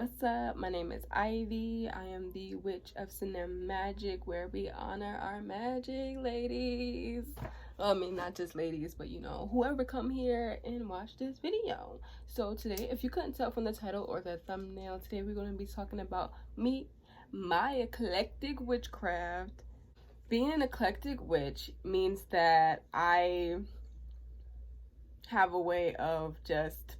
What's up? My name is Ivy. I am the Witch of Cinemagic, where we honor our magic ladies. Well, I mean, not just ladies, but whoever come here and watch this video. So today, if you couldn't tell from the title or the thumbnail, today we're going to be talking about my eclectic witchcraft. Being an eclectic witch means that I have a way of just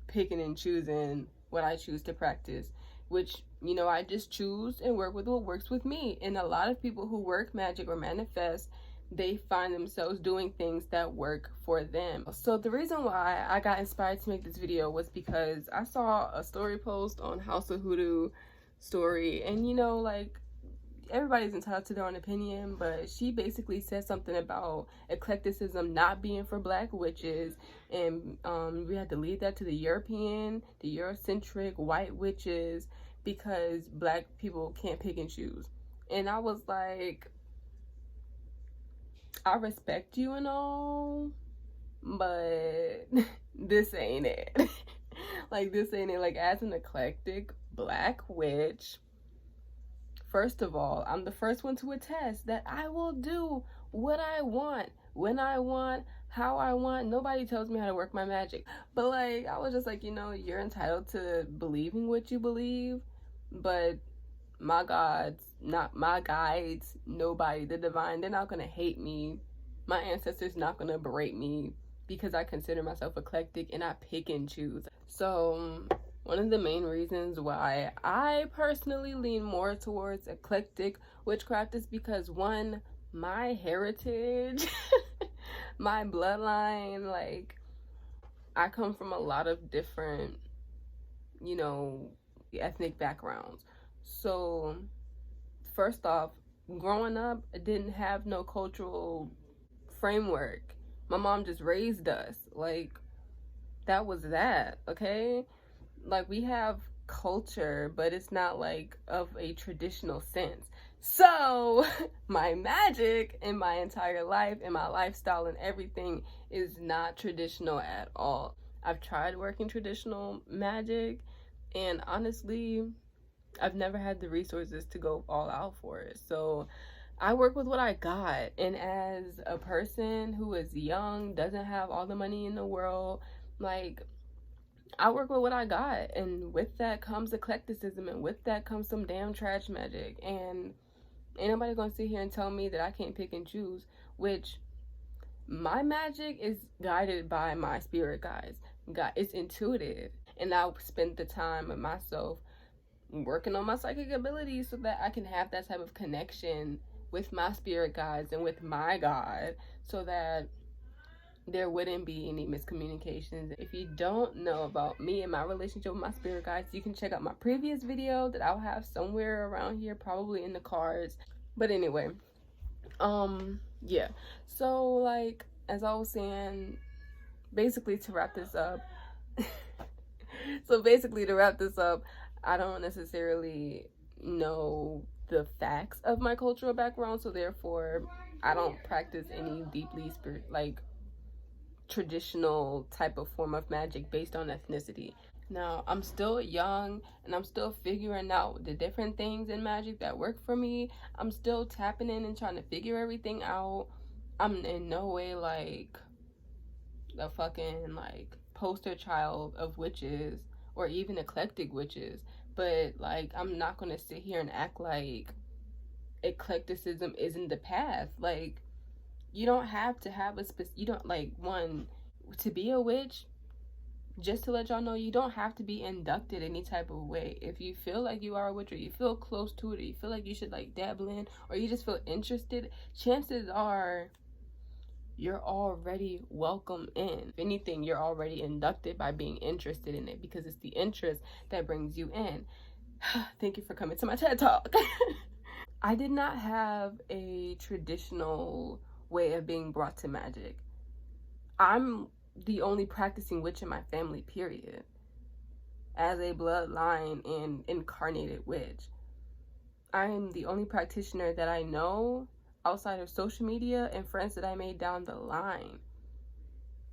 picking and choosing what I choose to practice, which I just choose and work with what works with me. And a lot of people who work magic or manifest, they find themselves doing things that work for them. So the reason why I got inspired to make this video was because I saw a story post on House of Hoodoo story, and like, everybody's entitled to their own opinion, but she basically said something about eclecticism not being for black witches, and we had to leave that to the Eurocentric white witches because black people can't pick and choose. And I was like, I respect you and all, but this ain't it. Like, this ain't it. Like, as an eclectic black witch, first of all, I'm the first one to attest that I will do what I want, when I want, how I want. Nobody tells me how to work my magic. But like, I was just like, you're entitled to believing what you believe, but my gods, not my guides, nobody, the divine, they're not gonna hate me. My ancestors not gonna berate me because I consider myself eclectic and I pick and choose. So one of the main reasons why I personally lean more towards eclectic witchcraft is because, one, my heritage, my bloodline, like, I come from a lot of different, ethnic backgrounds. So first off, growing up, I didn't have no cultural framework. My mom just raised us. Like, that was that, okay? Like, we have culture, but it's not like of a traditional sense. So my magic in my entire life and my lifestyle and everything is not traditional at all. I've tried working traditional magic, and honestly, I've never had the resources to go all out for it. So I work with what I got. And as a person who is young, doesn't have all the money in the world, like, I work with what I got, and with that comes eclecticism, and with that comes some damn trash magic. And ain't nobody gonna sit here and tell me that I can't pick and choose, which my magic is guided by my spirit guides. God, it's intuitive, and I'll spend the time with myself working on my psychic abilities so that I can have that type of connection with my spirit guides and with my God, so that there wouldn't be any miscommunications. If you don't know about me and my relationship with my spirit guides, you can check out my previous video that I'll have somewhere around here, probably in the cards. But anyway, yeah. So, like, as I was saying, basically to wrap this up, I don't necessarily know the facts of my cultural background, so therefore I don't practice any deeply traditional type of form of magic based on ethnicity. Now, I'm still young and I'm still figuring out the different things in magic that work for me. I'm still tapping in and trying to figure everything out. I'm in no way like a fucking like poster child of witches or even eclectic witches, but like, I'm not gonna sit here and act like eclecticism isn't the path. Like, you don't have to have you don't, like, one, to be a witch, just to let y'all know, you don't have to be inducted any type of way. If you feel like you are a witch, or you feel close to it, or you feel like you should like dabble in, or you just feel interested, chances are you're already welcome in. If anything, you're already inducted by being interested in it, because it's the interest that brings you in. Thank you for coming to my TED Talk. I did not have a traditional way of being brought to magic. I'm the only practicing witch in my family, period. As a bloodline and incarnated witch, I am the only practitioner that I know outside of social media and friends that I made down the line.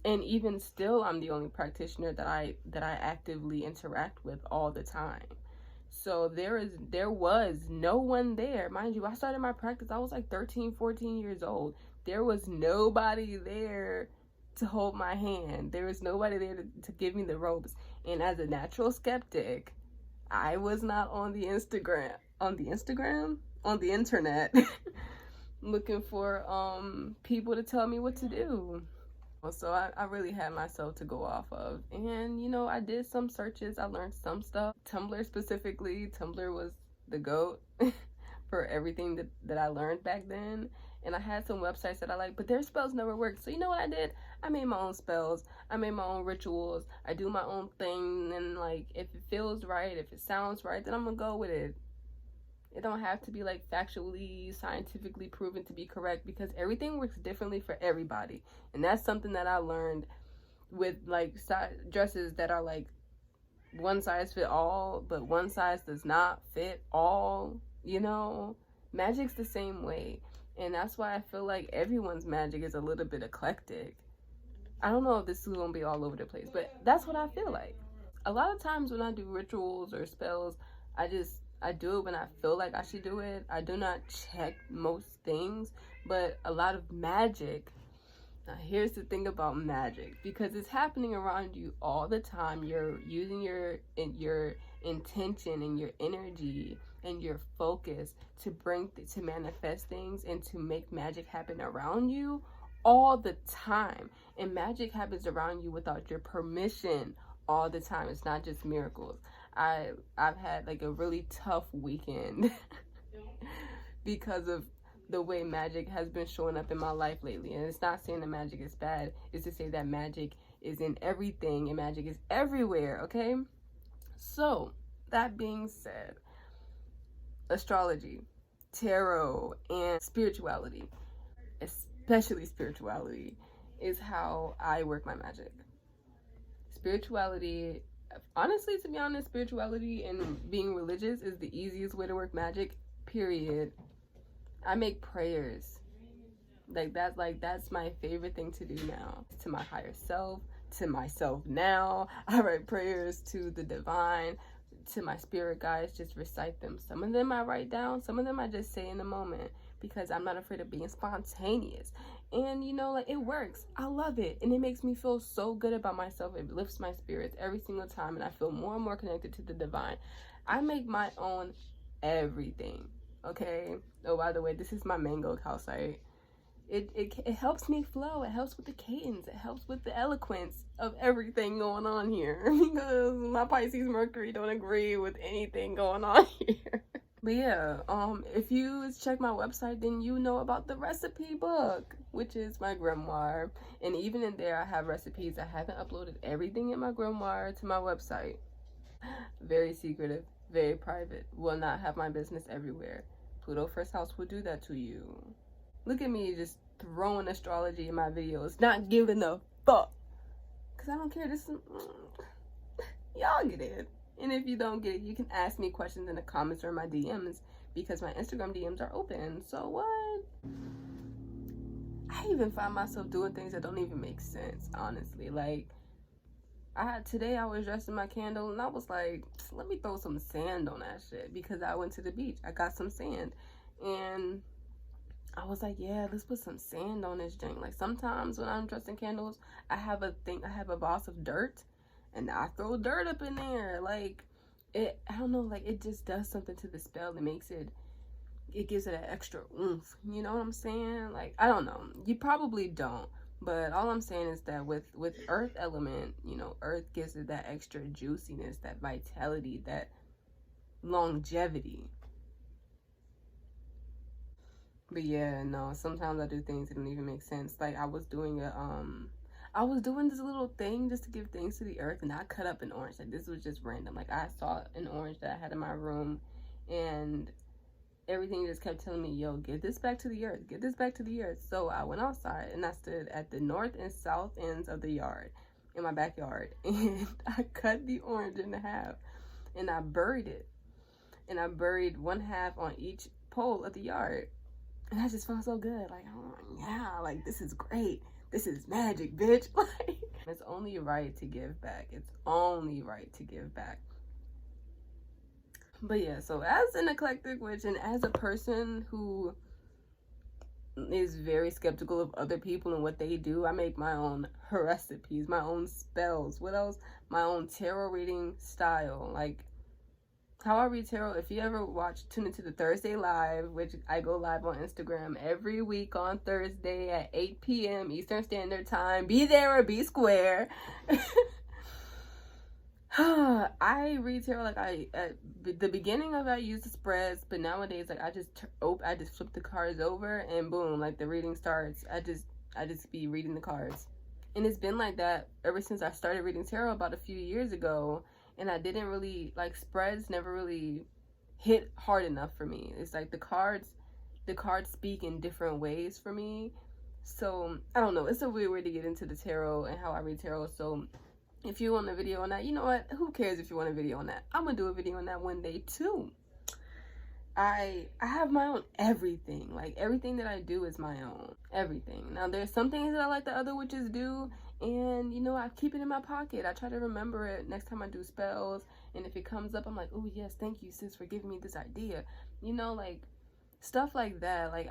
And even still, I'm the only practitioner that I actively interact with all the time. So there was no one there. Mind you, I started my practice, I was like 13, 14 years old. There was nobody there to hold my hand. There was nobody there to give me the ropes. And as a natural skeptic, I was not on the internet looking for people to tell me what to do. So I really had myself to go off of. And, I did some searches. I learned some stuff. Tumblr specifically. Tumblr was the GOAT for everything that I learned back then. And I had some websites that I liked, but their spells never worked. So you know what I did? I made my own spells. I made my own rituals. I do my own thing. And, like, if it feels right, if it sounds right, then I'm going to go with it. It don't have to be like factually, scientifically proven to be correct, because everything works differently for everybody. And that's something that I learned with like dresses that are like one size fit all, but one size does not fit all, Magic's the same way. And that's why I feel like everyone's magic is a little bit eclectic. I don't know if this is going to be all over the place, but that's what I feel like. A lot of times when I do rituals or spells, I do it when I feel like I should do it. I do not check most things, but a lot of magic. Now, here's the thing about magic, because it's happening around you all the time. You're using your intention and your energy and your focus to manifest things and to make magic happen around you all the time. And magic happens around you without your permission all the time. It's not just miracles. I've had like a really tough weekend because of the way magic has been showing up in my life lately. And it's not saying that magic is bad. It's to say that magic is in everything and magic is everywhere, okay? So, that being said, astrology, tarot, and spirituality, especially spirituality, is how I work my magic. Spirituality, honestly, to be honest, spirituality and being religious is the easiest way to work magic, period. I make prayers. That's my favorite thing to do now. To my higher self, to myself now. I write prayers to the divine, to my spirit guides, just recite them. Some of them I write down, some of them I just say in the moment, because I'm not afraid of being spontaneous. And it works. I love it. And it makes me feel so good about myself. It lifts my spirits every single time, and I feel more and more connected to the divine. I make my own everything. Okay. Oh, by the way, this is my mango calcite. It helps me flow. It helps with the cadence. It helps with the eloquence of everything going on here, because my Pisces Mercury don't agree with anything going on here. But yeah, if you check my website, then you know about the recipe book, which is my grimoire. And even in there, I have recipes. I haven't uploaded everything in my grimoire to my website. Very secretive, very private. Will not have my business everywhere. Pluto first house will do that to you. Look at me just throwing astrology in my videos, not giving a fuck. Because I don't care. Y'all get it. And if you don't get it, you can ask me questions in the comments or my DMs, because my Instagram DMs are open. So what? I even find myself doing things that don't even make sense, honestly. Like, today I was dressing my candle, and I was like, let me throw some sand on that shit, because I went to the beach. I got some sand, and I was like, yeah, let's put some sand on this drink. Like, sometimes when I'm dressing candles, I have a vase of dirt, and I throw dirt up in there. Like, I don't know, like, it just does something to the spell. It gives it an extra oomph. You know what I'm saying? Like, I don't know. You probably don't. But all I'm saying is that with earth element, earth gives it that extra juiciness, that vitality, that longevity. But yeah, no, sometimes I do things that don't even make sense. Like, I was doing this little thing just to give things to the earth, and I cut up an orange. Like, this was just random. Like, I saw an orange that I had in my room, and everything just kept telling me, yo, give this back to the earth, give this back to the earth. So I went outside, and I stood at the north and south ends of the yard, in my backyard, and I cut the orange in half, and I buried it. And I buried one half on each pole of the yard. And I just felt so good. Like, oh, yeah, like, this is great. This is magic, bitch. Like, it's only right to give back. It's only right to give back. But yeah, so as an eclectic witch and as a person who is very skeptical of other people and what they do, I make my own recipes, my own spells. What else? My own tarot reading style. Like how I read tarot, if you ever tune into the Thursday Live, which I go live on Instagram every week on Thursday at 8 p.m. Eastern Standard Time. Be there or be square. I read tarot like at the beginning of it, I use the spreads, but nowadays like I just flip the cards over and boom, like the reading starts. I just be reading the cards. And it's been like that ever since I started reading tarot about a few years ago. And I didn't really, like, spreads never really hit hard enough for me. It's like the cards speak in different ways for me. So, I don't know. It's a weird way to get into the tarot and how I read tarot. So, if you want a video on that, you know what? Who cares if you want a video on that? I'm going to do a video on that one day, too. I have my own everything. Like, everything that I do is my own. Everything. Now, there's some things that I like the other witches do. And, you know, I keep it in my pocket. I try to remember it next time I do spells. And if it comes up, I'm like, oh, yes, thank you, sis, for giving me this idea. You know, like, stuff like that. Like,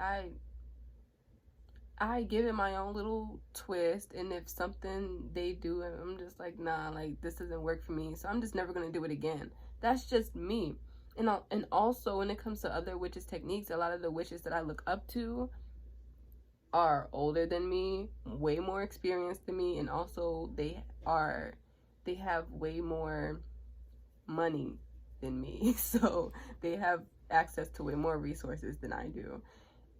I give it my own little twist. And if something they do, I'm just like, nah, like, this doesn't work for me. So I'm just never going to do it again. That's just me. And also, when it comes to other witches' techniques, a lot of the witches that I look up to are older than me, way more experienced than me, and also they have way more money than me. So they have access to way more resources than I do.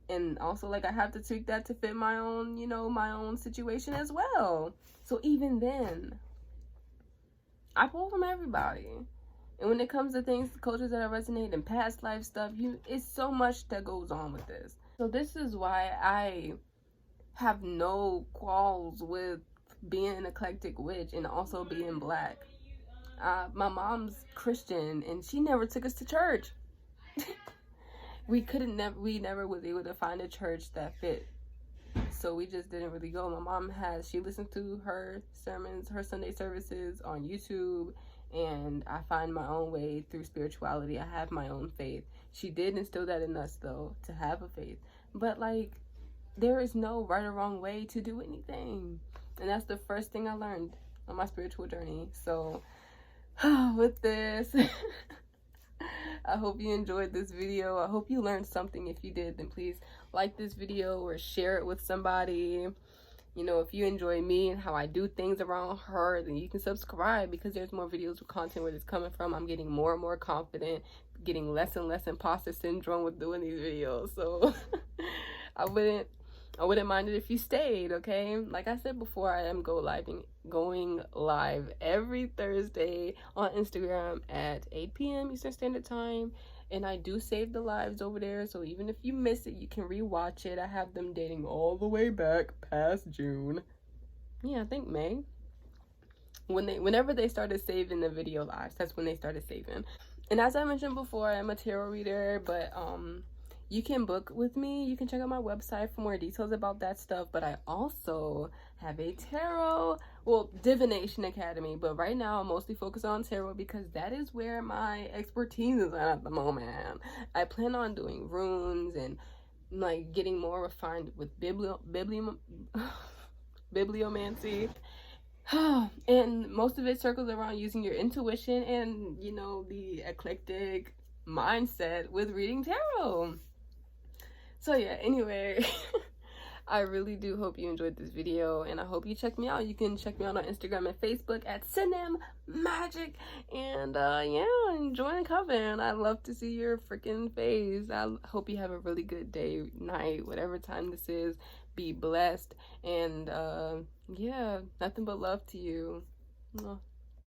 And also, like, I have to tweak that to fit my own, you know, my own situation as well. So even then, I pull from everybody. And when it comes to things, cultures that I resonate and past life stuff, it's so much that goes on with this. So this is why I have no qualms with being an eclectic witch and also being black. My mom's Christian and she never took us to church. We never was able to find a church that fit. So we just didn't really go. My mom she listened to her sermons, her Sunday services on YouTube, and I find my own way through spirituality. I have my own faith. She did instill that in us, though, to have a faith. But, like, there is no right or wrong way to do anything. And that's the first thing I learned on my spiritual journey. So, with this, I hope you enjoyed this video. I hope you learned something. If you did, then please like this video or share it with somebody. You know, if you enjoy me and how I do things around her, then you can subscribe because there's more videos with content where it's coming from. I'm getting more and more confident, getting less and less imposter syndrome with doing these videos. So I wouldn't mind it if you stayed, okay? Like I said before, I am going live every Thursday on Instagram at 8 p.m. Eastern Standard Time. And I do save the lives over there, so even if you miss it, you can rewatch it. I have them dating all the way back past June. Yeah, I think May. Whenever they started saving the video lives, that's when they started saving. And as I mentioned before, I'm a tarot reader, but you can book with me. You can check out my website for more details about that stuff. But I also have a divination academy. But right now, I'm mostly focused on tarot because that is where my expertise is at the moment. I plan on doing runes and, like, getting more refined with bibliomancy. And most of it circles around using your intuition and, you know, the eclectic mindset with reading tarot. So yeah, anyway, I really do hope you enjoyed this video, and I hope you check me out. You can check me out on Instagram and Facebook at CinemaMagic, and yeah, join the coven. I'd love to see your freaking face. I hope you have a really good day, night, whatever time this is. Be blessed, and yeah, nothing but love to you.